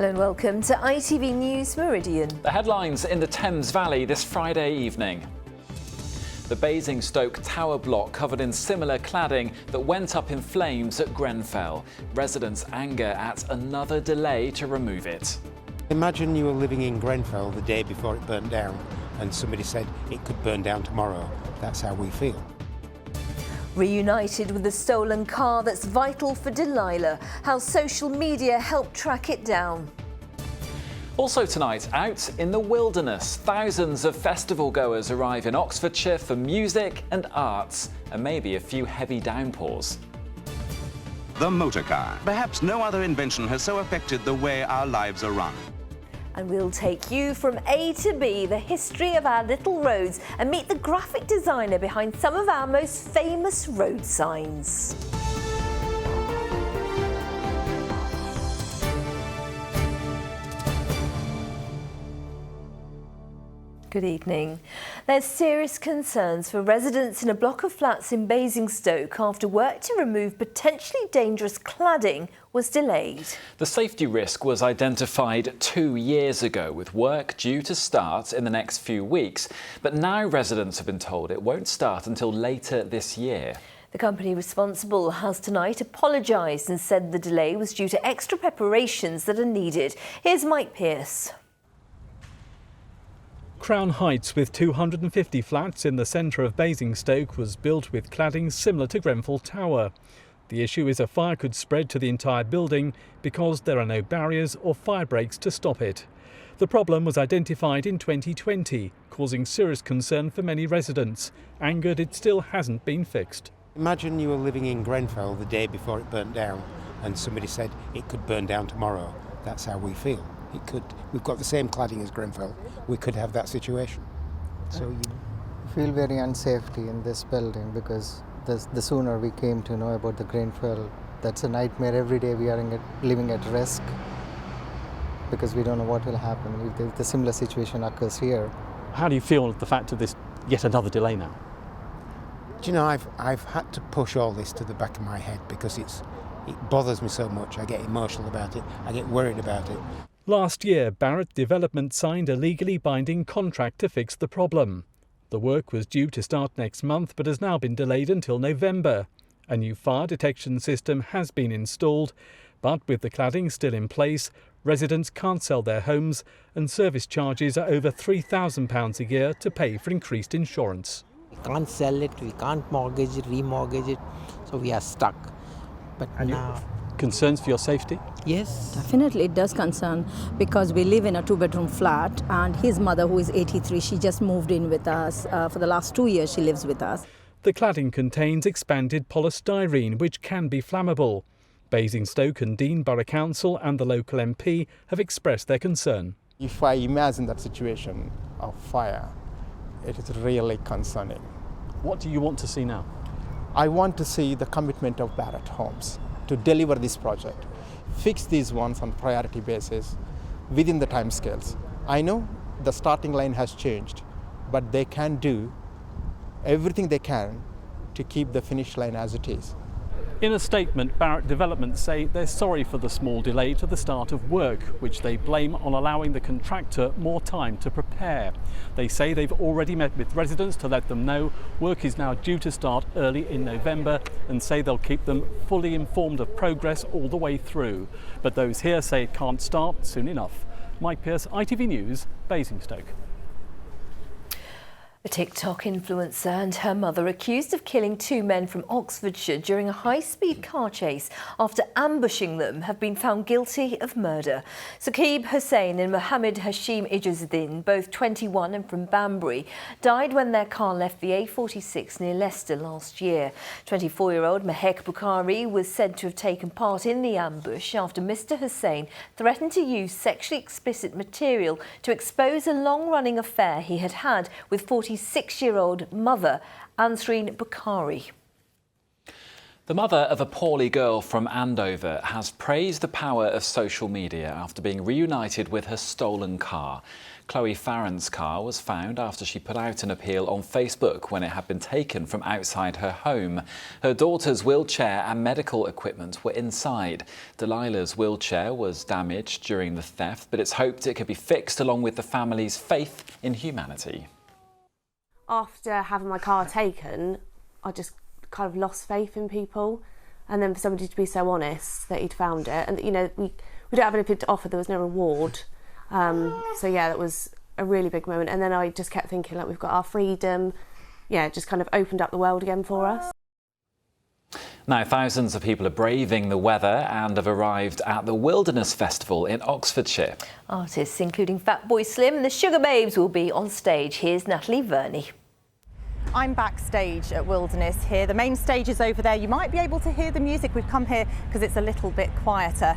Hello and welcome to ITV News Meridian. The headlines in the Thames Valley this Friday evening. The Basingstoke tower block covered in similar cladding that went up in flames at Grenfell. Residents' anger at another delay to remove it. Imagine you were living in Grenfell the day before it burnt down and somebody said it could burn down tomorrow. That's how we feel. Reunited with a stolen car that's vital for Delilah, how social media helped track it down. Also tonight, out in the wilderness, thousands of festival goers arrive in Oxfordshire for music and arts, and maybe a few heavy downpours. The motor car. Perhaps no other invention has so affected the way our lives are run. And we'll take you from A to B, the history of our little roads, and meet the graphic designer behind some of our most famous road signs. Good evening. There's serious concerns for residents in a block of flats in Basingstoke after work to remove potentially dangerous cladding was delayed. The safety risk was identified 2 years ago, with work due to start in the next few weeks. But now residents have been told it won't start until later this year. The company responsible has tonight apologised and said the delay was due to extra preparations that are needed. Here's Mike Pearce. Crown Heights, with 250 flats in the centre of Basingstoke, was built with cladding similar to Grenfell Tower. The issue is a fire could spread to the entire building because there are no barriers or fire breaks to stop it. The problem was identified in 2020, causing serious concern for many residents. Angered it still hasn't been fixed. Imagine you were living in Grenfell the day before it burnt down and somebody said it could burn down tomorrow. That's how we feel. It could. We've got the same cladding as Grenfell. We could have that situation. So you feel very unsafety in this building because the sooner we came to know about the Grenfell, that's a nightmare. Every day we are living at risk because we don't know what will happen if the similar situation occurs here. How do you feel at the fact of this yet another delay now? Do you know, I've had to push all this to the back of my head because it bothers me so much. I get emotional about it. I get worried about it. Last year, Barratt Development signed a legally binding contract to fix the problem. The work was due to start next month but has now been delayed until November. A new fire detection system has been installed, but with the cladding still in place, residents can't sell their homes and service charges are over £3,000 a year to pay for increased insurance. We can't sell it, we can't mortgage it, remortgage it, so we are stuck. But now... Concerns for your safety? Yes. Definitely it does concern because we live in a two-bedroom flat and his mother, who is 83, she just moved in with us. For the last 2 years she lives with us. The cladding contains expanded polystyrene which can be flammable. Basingstoke and Dean Borough Council and the local MP have expressed their concern. If I imagine that situation of fire, it is really concerning. What do you want to see now? I want to see the commitment of Barratt Homes to deliver this project, fix these ones on priority basis within the timescales. I know the starting line has changed, but they can do everything they can to keep the finish line as it is. In a statement, Barratt Development say they're sorry for the small delay to the start of work, which they blame on allowing the contractor more time to prepare. They say they've already met with residents to let them know work is now due to start early in November and say they'll keep them fully informed of progress all the way through. But those here say it can't start soon enough. Mike Pearce, ITV News, Basingstoke. A TikTok influencer and her mother accused of killing 2 men from Oxfordshire during a high-speed car chase after ambushing them have been found guilty of murder. Saqib Hussain and Mohammed Hashim Ijazuddin, both 21 and from Banbury, died when their car left the A46 near Leicester last year. 24-year-old Mehek Bukhari was said to have taken part in the ambush after Mr Hussain threatened to use sexually explicit material to expose a long-running affair he had had with 46-year-old mother Ansreen Bukhari. The mother of a poorly girl from Andover has praised the power of social media after being reunited with her stolen car. Chloe Farron's car was found after she put out an appeal on Facebook when it had been taken from outside her home. Her daughter's wheelchair and medical equipment were inside. Delilah's wheelchair was damaged during the theft, but it's hoped it could be fixed along with the family's faith in humanity. After having my car taken, I just kind of lost faith in people, and then for somebody to be so honest that he'd found it, and you know, we don't have anything to offer, there was no reward, so yeah, that was a really big moment. And then I just kept thinking, like, we've got our freedom, yeah, it just kind of opened up the world again for us. Now, thousands of people are braving the weather and have arrived at the Wilderness Festival in Oxfordshire. Artists including Fatboy Slim and the Sugar Babes will be on stage. Here's Natalie Verney. I'm backstage at Wilderness here. The main stage is over there. You might be able to hear the music. We've come here because it's a little bit quieter.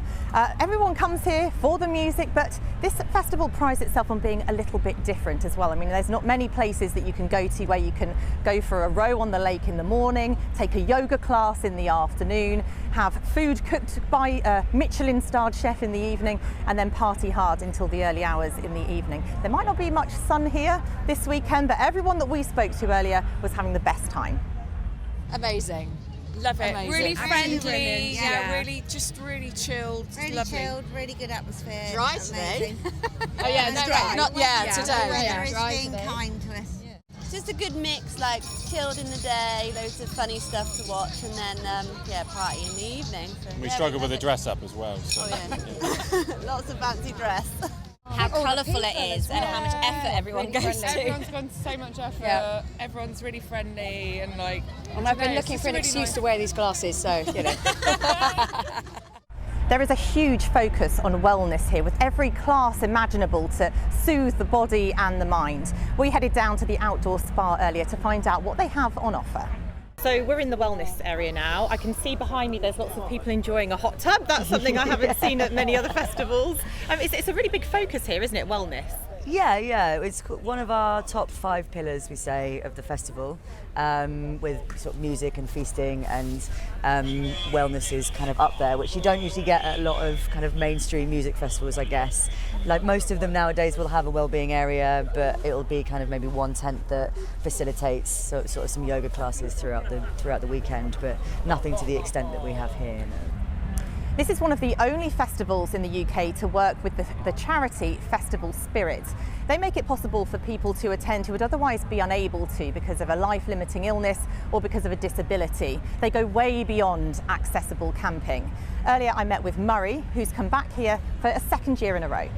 Everyone comes here for the music, but this festival prides itself on being a little bit different as well. I mean, there's not many places that you can go to where you can go for a row on the lake in the morning, take a yoga class in the afternoon, have food cooked by a Michelin-starred chef in the evening, and then party hard until the early hours in the evening. There might not be much sun here this weekend, but everyone that we spoke to earlier was having the best time. Amazing. Love it. Amazing. Really friendly, really chilled. Really lovely. chilled, really good atmosphere. Dry today. Oh yeah, no, right. Not today. Weather is being kind to us. Just a good mix, like chilled in the day, loads of funny stuff to watch, and then party in the evening. So, we struggle with the dress up as well. So. Oh, yeah. Lots of fancy dress. How colourful it is and how much effort everyone goes to. Everyone's gone so much effort. Yeah. Everyone's really friendly and like. And I've been looking for an excuse to wear these glasses, so you know. There is a huge focus on wellness here, with every class imaginable to soothe the body and the mind. We headed down to the outdoor spa earlier to find out what they have on offer. So we're in the wellness area now. I can see behind me there's lots of people enjoying a hot tub. That's something I haven't seen at many other festivals. It's a really big focus here, isn't it, wellness? Yeah, it's one of our top 5 pillars, we say, of the festival, with sort of music and feasting, and wellness is kind of up there, which you don't usually get at a lot of kind of mainstream music festivals, I guess. Like most of them nowadays will have a wellbeing area, but it'll be kind of maybe one tent that facilitates sort of some yoga classes throughout the weekend, but nothing to the extent that we have here. No. This is one of the only festivals in the UK to work with the charity Festival Spirit. They make it possible for people to attend who would otherwise be unable to because of a life-limiting illness or because of a disability. They go way beyond accessible camping. Earlier I met with Murray, who's come back here for a second year in a row.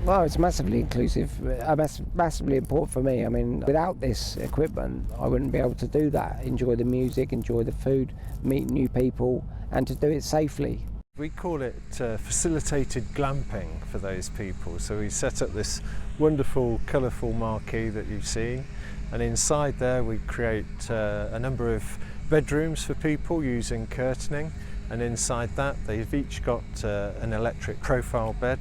Well, it's massively inclusive, massively important for me. I mean, without this equipment, I wouldn't be able to do that. Enjoy the music, enjoy the food, meet new people, and to do it safely. We call it facilitated glamping for those people. So we set up this wonderful, colourful marquee that you've seen, and inside there we create a number of bedrooms for people using curtaining, and inside that they've each got an electric profile bed,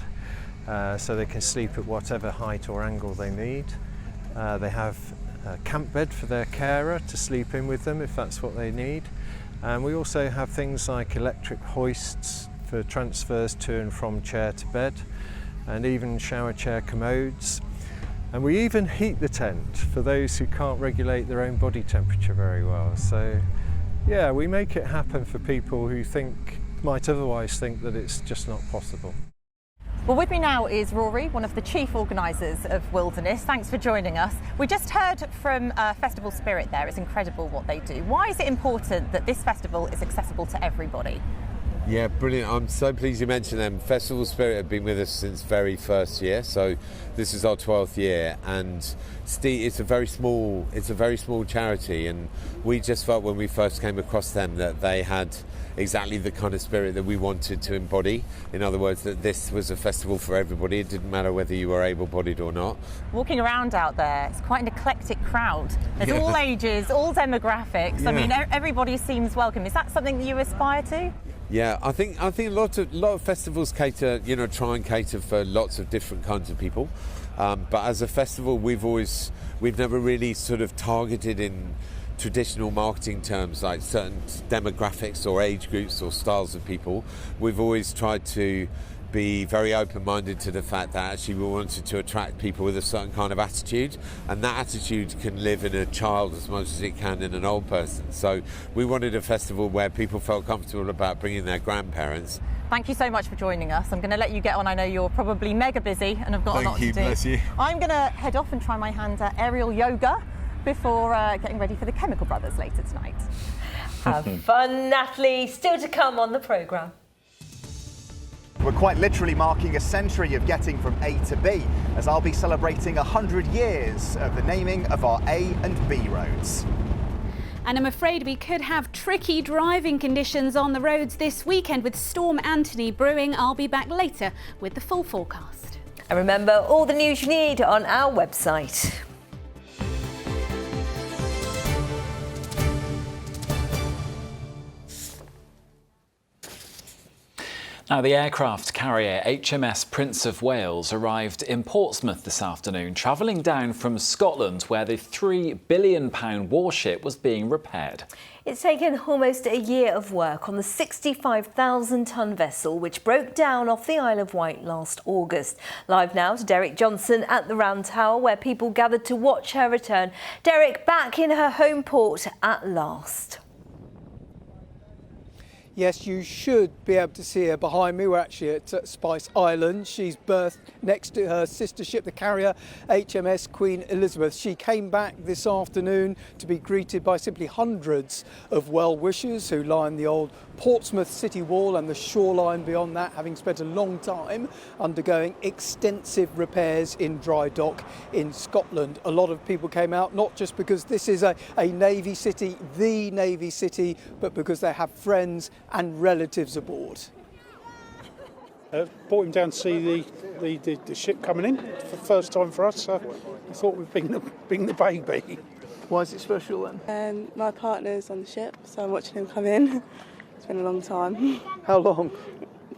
so they can sleep at whatever height or angle they need. They have a camp bed for their carer to sleep in with them if that's what they need. And we also have things like electric hoists for transfers to and from chair to bed, and even shower chair commodes. And we even heat the tent for those who can't regulate their own body temperature very well. So yeah, we make it happen for people who might otherwise think that it's just not possible. Well, with me now is Rory, one of the chief organisers of Wilderness. Thanks for joining us. We just heard from Festival Spirit there. It's incredible what they do. Why is it important that this festival is accessible to everybody? Yeah, brilliant. I'm so pleased you mentioned them. Festival Spirit have been with us since very first year, so this is our 12th year, and it's a very small charity, and we just felt when we first came across them that they had exactly the kind of spirit that we wanted to embody. In other words, that this was a festival for everybody. It didn't matter whether you were able-bodied or not. Walking around out there, it's quite an eclectic crowd. There's all ages, all demographics. Yeah. I mean, everybody seems welcome. Is that something that you aspire to? Yeah, I think a lot of festivals cater, try and cater for lots of different kinds of people. But as a festival, we've never really sort of targeted in traditional marketing terms like certain demographics or age groups or styles of people. We've always tried to be very open-minded to the fact that actually we wanted to attract people with a certain kind of attitude, and that attitude can live in a child as much as it can in an old person. So we wanted a festival where people felt comfortable about bringing their grandparents. Thank you so much for joining us. I'm going to let you get on. I know you're probably mega busy and have got a lot to do. Bless you. I'm going to head off and try my hand at aerial yoga before getting ready for the Chemical Brothers later tonight. Have fun, Natalie. Still to come on the programme. We're quite literally marking a century of getting from A to B, as I'll be celebrating 100 years of the naming of our A and B roads. And I'm afraid we could have tricky driving conditions on the roads this weekend with Storm Anthony brewing. I'll be back later with the full forecast. And remember, all the news you need on our website. Now, the aircraft carrier HMS Prince of Wales arrived in Portsmouth this afternoon, travelling down from Scotland, where the £3 billion warship was being repaired. It's taken almost a year of work on the 65,000-tonne vessel, which broke down off the Isle of Wight last August. Live now to Derek Johnson at the Round Tower, where people gathered to watch her return. Derek, back in her home port at last. Yes, you should be able to see her behind me. We're actually at Spice Island. She's berthed next to her sister ship, the carrier HMS Queen Elizabeth. She came back this afternoon to be greeted by simply hundreds of well-wishers who line the old Portsmouth city wall and the shoreline beyond that, having spent a long time undergoing extensive repairs in dry dock in Scotland. A lot of people came out not just because this is a Navy city, the Navy city, but because they have friends and relatives aboard. Brought him down to see the ship coming in for the first time for us, so I thought we'd bring the baby. Why is it special then? My partner's on the ship, so I'm watching him come in. It's been a long time. How long?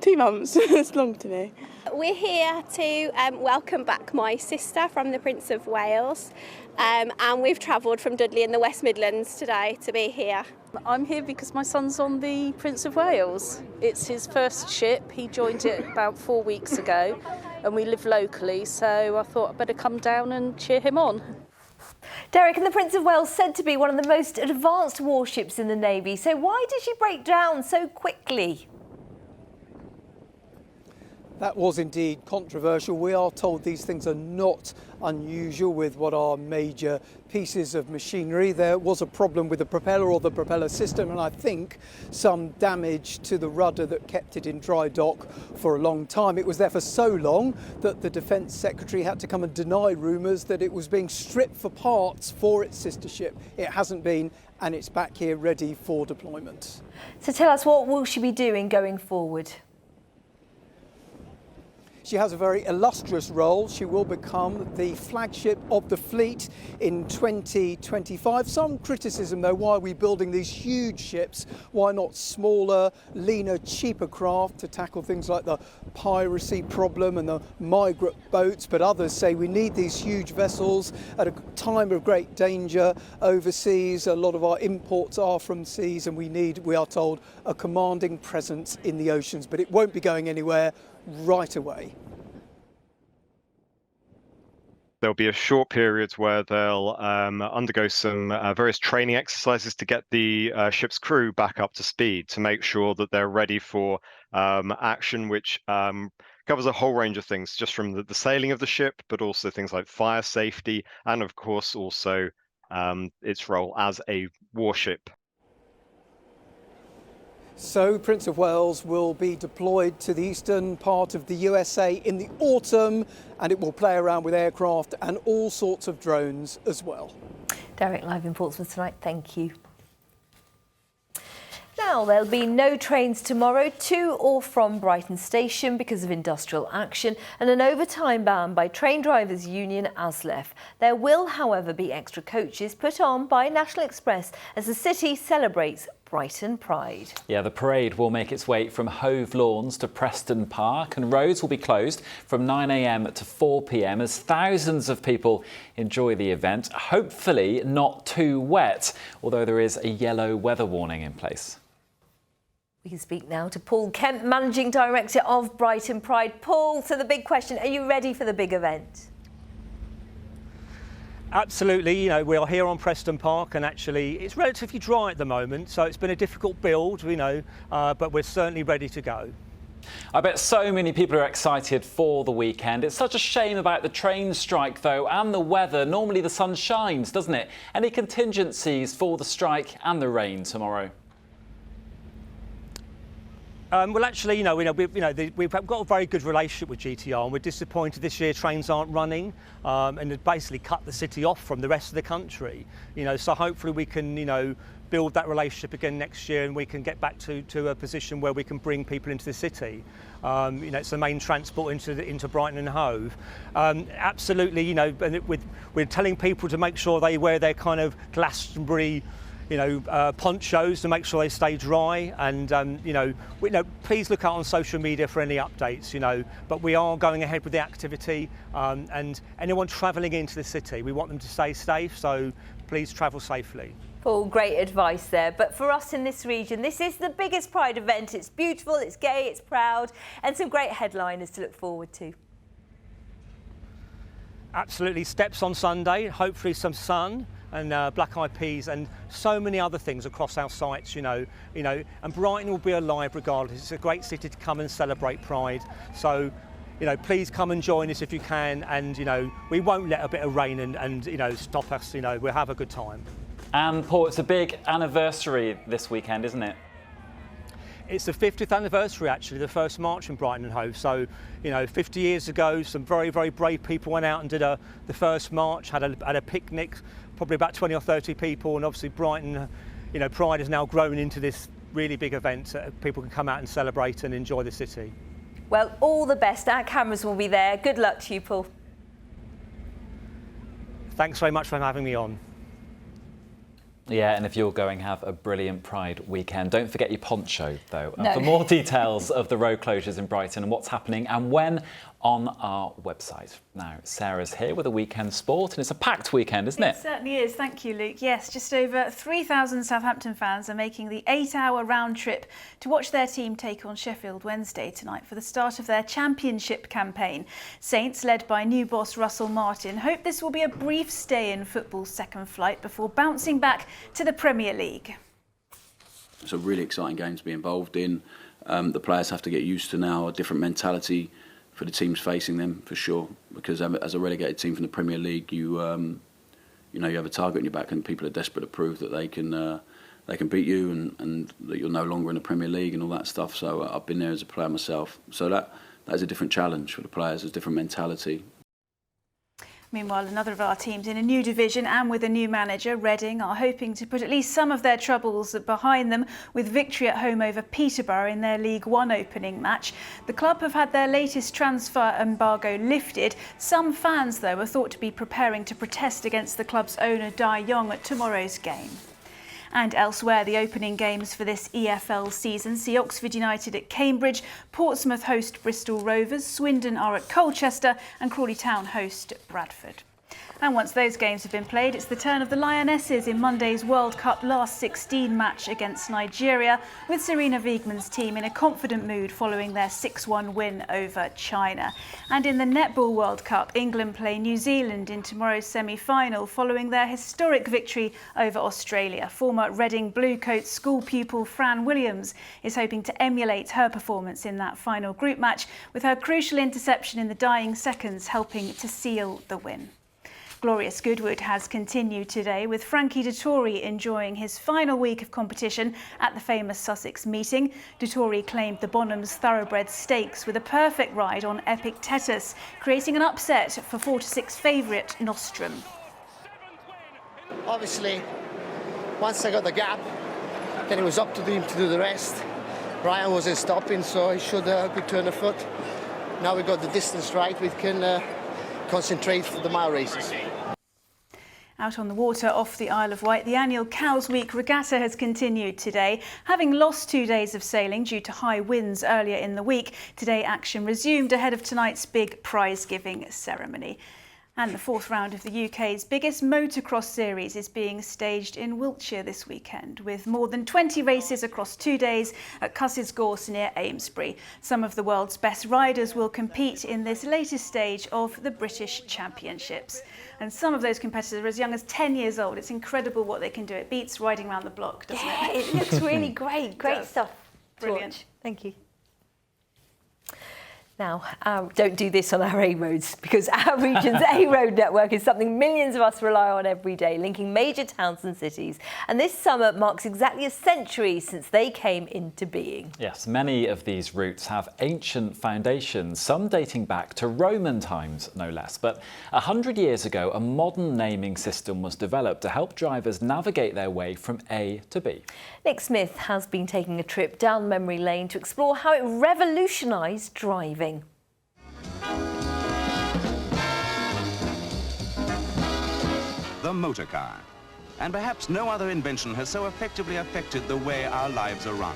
2 months. It's long to me. We're here to welcome back my sister from the Prince of Wales, and we've travelled from Dudley in the West Midlands today to be here. I'm here because my son's on the Prince of Wales. It's his first ship. He joined it about 4 weeks ago, and we live locally, so I thought I'd better come down and cheer him on. Derek, and the Prince of Wales said to be one of the most advanced warships in the Navy, so why did she break down so quickly? That was indeed controversial. We are told these things are not unusual with what are major pieces of machinery. There was a problem with the propeller or the propeller system, and I think some damage to the rudder that kept it in dry dock for a long time. It was there for so long that the Defence Secretary had to come and deny rumours that it was being stripped for parts for its sister ship. It hasn't been, and it's back here ready for deployment. So tell us, what will she be doing going forward? She has a very illustrious role. She will become the flagship of the fleet in 2025. Some criticism, though, why are we building these huge ships? Why not smaller, leaner, cheaper craft to tackle things like the piracy problem and the migrant boats? But others say we need these huge vessels at a time of great danger overseas. A lot of our imports are from seas, and we are told, a commanding presence in the oceans. But it won't be going anywhere right away. There'll be a short period where they'll undergo some various training exercises to get the ship's crew back up to speed, to make sure that they're ready for action, which covers a whole range of things, just from the sailing of the ship, but also things like fire safety, and of course also its role as a warship. So Prince of Wales will be deployed to the eastern part of the USA in the autumn, and it will play around with aircraft and all sorts of drones as well. Derek, live in Portsmouth tonight, thank you. Now, there'll be no trains tomorrow to or from Brighton Station because of industrial action and an overtime ban by Train Drivers Union ASLEF. There will, however, be extra coaches put on by National Express as the city celebrates Brighton Pride. Yeah, the parade will make its way from Hove Lawns to Preston Park, and roads will be closed from 9 a.m. to 4 p.m. as thousands of people enjoy the event. Hopefully not too wet, although there is a yellow weather warning in place. We can speak now to Paul Kemp, Managing Director of Brighton Pride. Paul, so the big question, are you ready for the big event? Absolutely, you know, we are here on Preston Park, and actually it's relatively dry at the moment, so it's been a difficult build, you know, but we're certainly ready to go. I bet so many people are excited for the weekend. It's such a shame about the train strike, though, and the weather. Normally the sun shines, doesn't it? Any contingencies for the strike and the rain tomorrow? Well, actually, we've got a very good relationship with GTR, and we're disappointed this year trains aren't running, and they've basically cut the city off from the rest of the country. So hopefully we can, build that relationship again next year, and we can get back to a position where we can bring people into the city. It's the main transport into Brighton and Hove. Absolutely, and we're telling people to make sure they wear their kind of Glastonbury ponchos to make sure they stay dry, and please look out on social media for any updates, but we are going ahead with the activity, and anyone travelling into the city, we want them to stay safe, so please travel safely. Paul, great advice there. But for us in this region, this is the biggest Pride event. It's beautiful, it's gay, it's proud, and some great headliners to look forward to. Absolutely. Steps on Sunday, hopefully some sun, and Black Eyed Peas, and so many other things across our sites, and Brighton will be alive regardless. It's a great city to come and celebrate Pride. So, please come and join us if you can, and, we won't let a bit of rain and stop us, we'll have a good time. And Paul, it's a big anniversary this weekend, isn't it? It's the 50th anniversary, actually, the first march in Brighton and Hove. So, 50 years ago, some very, very brave people went out and did the first march, had a picnic, probably about 20 or 30 people, and obviously Brighton, Pride has now grown into this really big event that people can come out and celebrate and enjoy the city. Well, all the best. Our cameras will be there. Good luck to you, Paul. Thanks very much for having me on. Yeah, and if you're going, have a brilliant Pride weekend. Don't forget your poncho, though. No. For more details of the road closures in Brighton and what's happening and when, on our website. Now, Sarah's here with a weekend sport, and it's a packed weekend, isn't it? It certainly is. Thank you, Luke. Yes, just over 3,000 Southampton fans are making the 8-hour round trip to watch their team take on Sheffield Wednesday tonight for the start of their championship campaign. Saints, led by new boss Russell Martin, hope this will be a brief stay in football's second flight before bouncing back to the Premier League. It's a really exciting game to be involved in. The players have to get used to now a different mentality for the teams facing them, for sure, because as a relegated team from the Premier League, you have a target on your back, and people are desperate to prove that they can beat you, and that you're no longer in the Premier League and all that stuff. So I've been there as a player myself, so that is a different challenge for the players, a different mentality. Meanwhile, another of our teams in a new division and with a new manager, Reading, are hoping to put at least some of their troubles behind them with victory at home over Peterborough in their League One opening match. The club have had their latest transfer embargo lifted. Some fans, though, are thought to be preparing to protest against the club's owner, Dai Yong, at tomorrow's game. And elsewhere, the opening games for this EFL season see Oxford United at Cambridge, Portsmouth host Bristol Rovers, Swindon are at Colchester, and Crawley Town host Bradford. And once those games have been played, it's the turn of the Lionesses in Monday's World Cup last 16 match against Nigeria, with Serena Wiegman's team in a confident mood following their 6-1 win over China. And in the Netball World Cup, England play New Zealand in tomorrow's semi-final following their historic victory over Australia. Former Reading Bluecoats school pupil Fran Williams is hoping to emulate her performance in that final group match, with her crucial interception in the dying seconds helping to seal the win. Glorious Goodwood has continued today, with Frankie Dettori enjoying his final week of competition at the famous Sussex meeting. Dettori claimed the Bonhams Thoroughbred Stakes with a perfect ride on Epictetus, creating an upset for 4-6 favourite Nostrum. Obviously, once I got the gap, then it was up to him to do the rest. Brian wasn't stopping, so he should have a good turn of foot. Now we got the distance right, we can concentrate for the mile races. Out on the water off the Isle of Wight, the annual Cowes Week regatta has continued today. Having lost 2 days of sailing due to high winds earlier in the week, today action resumed ahead of tonight's big prize-giving ceremony. And the fourth round of the UK's biggest motocross series is being staged in Wiltshire this weekend, with more than 20 races across 2 days at Cusses Gorse near Amesbury. Some of the world's best riders will compete in this latest stage of the British Championships. And some of those competitors are as young as 10 years old. It's incredible what they can do. It beats riding around the block, doesn't it? Yeah, it looks really great. Great stuff. Brilliant. Thank you. Now, don't do this on our A roads, because our region's A road network is something millions of us rely on every day, linking major towns and cities. And this summer marks exactly a century since they came into being. Yes, many of these routes have ancient foundations, some dating back to Roman times, no less. But 100 years ago, a modern naming system was developed to help drivers navigate their way from A to B. Nick Smith has been taking a trip down memory lane to explore how it revolutionised driving. The motor car. And perhaps no other invention has so effectively affected the way our lives are run.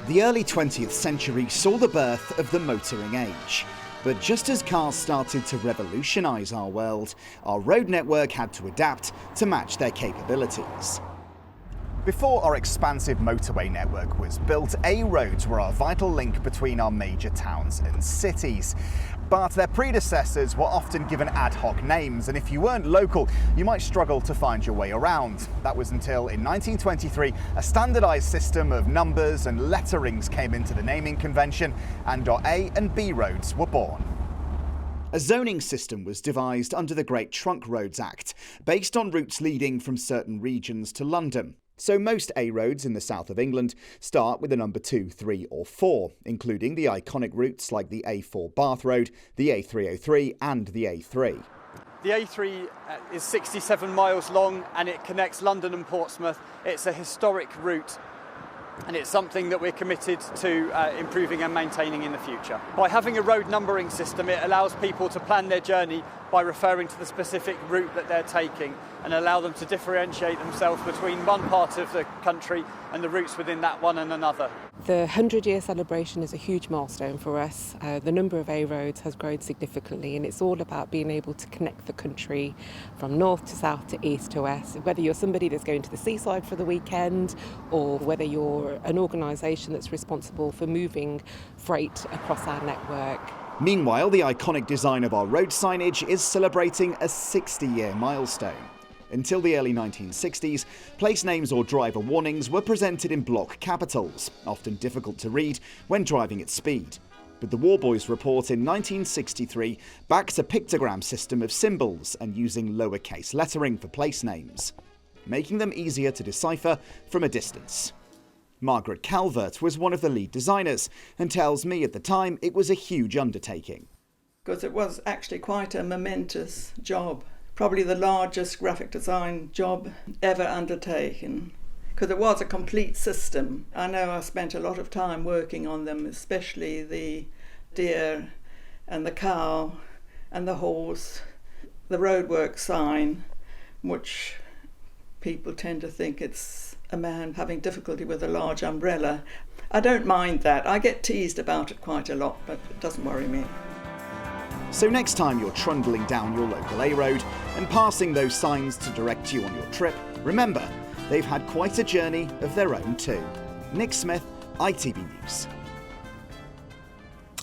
The early 20th century saw the birth of the motoring age. But just as cars started to revolutionise our world, our road network had to adapt to match their capabilities. Before our expansive motorway network was built, A roads were our vital link between our major towns and cities. But their predecessors were often given ad hoc names, and if you weren't local, you might struggle to find your way around. That was until in 1923, a standardised system of numbers and letterings came into the naming convention, and our A and B roads were born. A zoning system was devised under the Great Trunk Roads Act, based on routes leading from certain regions to London. So most A roads in the south of England start with the number 2, 3 or 4, including the iconic routes like the A4 Bath Road, the A303 and the A3. The A3 is 67 miles long and it connects London and Portsmouth. It's a historic route and it's something that we're committed to improving and maintaining in the future. By having a road numbering system, it allows people to plan their journey by referring to the specific route that they're taking and allow them to differentiate themselves between one part of the country and the routes within that one and another. The 100-year celebration is a huge milestone for us. The number of A roads has grown significantly and it's all about being able to connect the country from north to south to east to west. Whether you're somebody that's going to the seaside for the weekend or whether you're an organisation that's responsible for moving freight across our network. Meanwhile, the iconic design of our road signage is celebrating a 60-year milestone. Until the early 1960s, place names or driver warnings were presented in block capitals, often difficult to read when driving at speed. But the War Boys report in 1963 backed a pictogram system of symbols and using lowercase lettering for place names, making them easier to decipher from a distance. Margaret Calvert was one of the lead designers and tells me at the time it was a huge undertaking. Because it was actually quite a momentous job. Probably the largest graphic design job ever undertaken, because it was a complete system. I know I spent a lot of time working on them, especially the deer and the cow and the horse, the roadwork sign, which people tend to think it's a man having difficulty with a large umbrella. I don't mind that. I get teased about it quite a lot, but it doesn't worry me. So next time you're trundling down your local A road and passing those signs to direct you on your trip, remember, they've had quite a journey of their own too. Nick Smith, ITV News.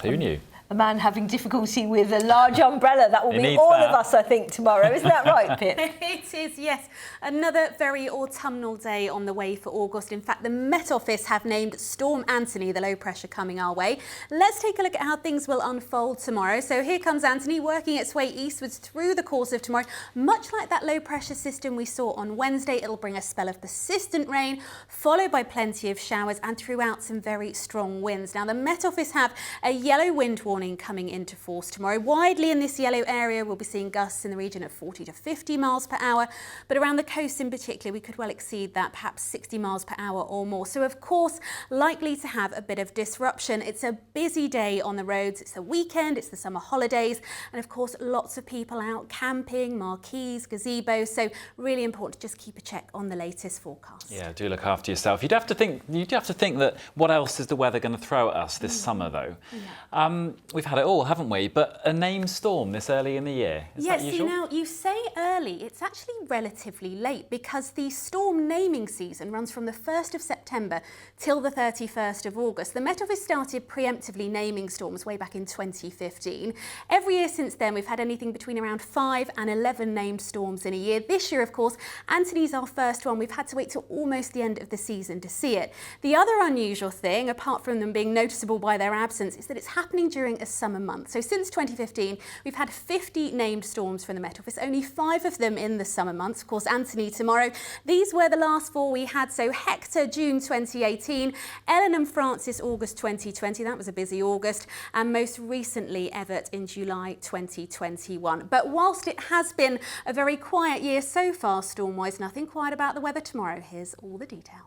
Who knew? A man having difficulty with a large umbrella. That will be all of us, I think, tomorrow. Isn't that right, Pip? It is, yes. Another very autumnal day on the way for August. In fact, the Met Office have named Storm Anthony, the low pressure coming our way. Let's take a look at how things will unfold tomorrow. So here comes Anthony working its way eastwards through the course of tomorrow. Much like that low pressure system we saw on Wednesday, it'll bring a spell of persistent rain, followed by plenty of showers and throughout some very strong winds. Now, the Met Office have a yellow wind warning warning coming into force tomorrow. Widely in this yellow area, we'll be seeing gusts in the region of 40 to 50 miles per hour, but around the coast in particular, we could well exceed that, perhaps 60 miles per hour or more. So of course, likely to have a bit of disruption. It's a busy day on the roads. It's the weekend, it's the summer holidays, and of course, lots of people out camping, marquees, gazebos. So really important to just keep a check on the latest forecast. Yeah, do look after yourself. You'd have to think that what else is the weather going to throw at us this summer, though? Yeah. We've had it all, haven't we? But a named storm this early in the year. Is that usual? Now you say early. It's actually relatively late because the storm naming season runs from the 1st of September till the 31st of August. The Met Office started preemptively naming storms way back in 2015. Every year since then, we've had anything between around 5 and 11 named storms in a year. This year, of course, Anthony's our first one. We've had to wait till almost the end of the season to see it. The other unusual thing, apart from them being noticeable by their absence, is that it's happening during a summer month. So since 2015, we've had 50 named storms from the Met Office, only 5 of them in the summer months. Of course, Anthony tomorrow. These were the last 4 we had. So Hector, June 2018, Ellen and Francis, August 2020. That was a busy August. And most recently, Everett in July 2021. But whilst it has been a very quiet year so far, storm-wise, nothing quiet about the weather tomorrow. Here's all the details.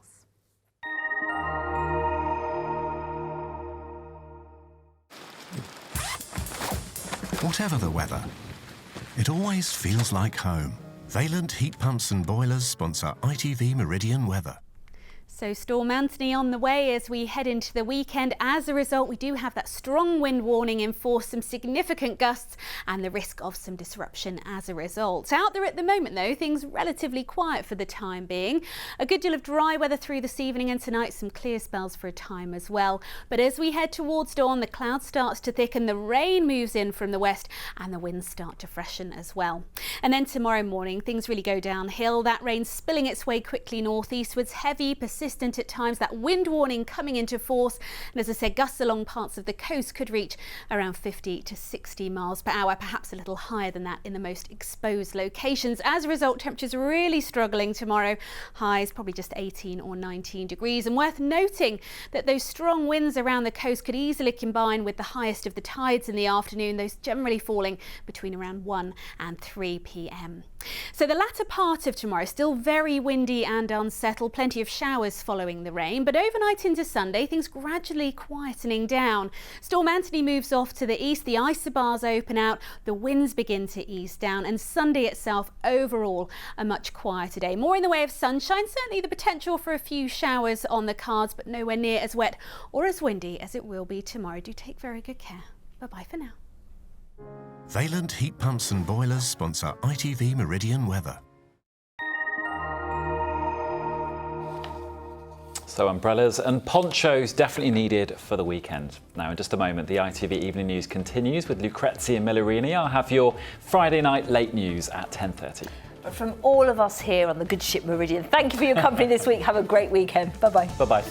Whatever the weather, it always feels like home. Valent Heat Pumps and Boilers sponsor ITV Meridian Weather. So Storm Anthony on the way as we head into the weekend. As a result, we do have that strong wind warning in force, some significant gusts and the risk of some disruption as a result. Out there at the moment though, things relatively quiet for the time being. A good deal of dry weather through this evening and tonight, some clear spells for a time as well. But as we head towards dawn, the cloud starts to thicken, the rain moves in from the west and the winds start to freshen as well. And then tomorrow morning, things really go downhill. That rain spilling its way quickly northeastwards, heavy, persistent at times, that wind warning coming into force. And as I said, gusts along parts of the coast could reach around 50 to 60 miles per hour, perhaps a little higher than that in the most exposed locations. As a result, temperatures really struggling tomorrow. Highs probably just 18 or 19 degrees. And worth noting that those strong winds around the coast could easily combine with the highest of the tides in the afternoon, those generally falling between around 1 and 3 p.m. So the latter part of tomorrow still very windy and unsettled, plenty of showers following the rain, but overnight into Sunday things gradually quietening down. Storm Anthony moves off to the east, the isobars open out, the winds begin to ease down, and Sunday itself overall a much quieter day. More in the way of sunshine, certainly the potential for a few showers on the cards, but nowhere near as wet or as windy as it will be tomorrow. Do take very good care. Bye-bye for now. Valent Heat Pumps and Boilers sponsor ITV Meridian Weather. So umbrellas and ponchos definitely needed for the weekend. Now in just a moment, the ITV Evening News continues with Lucrezia and Millerini. I'll have your Friday night late news at 10:30. But from all of us here on the Good Ship Meridian, thank you for your company this week. Have a great weekend. Bye-bye. Bye-bye.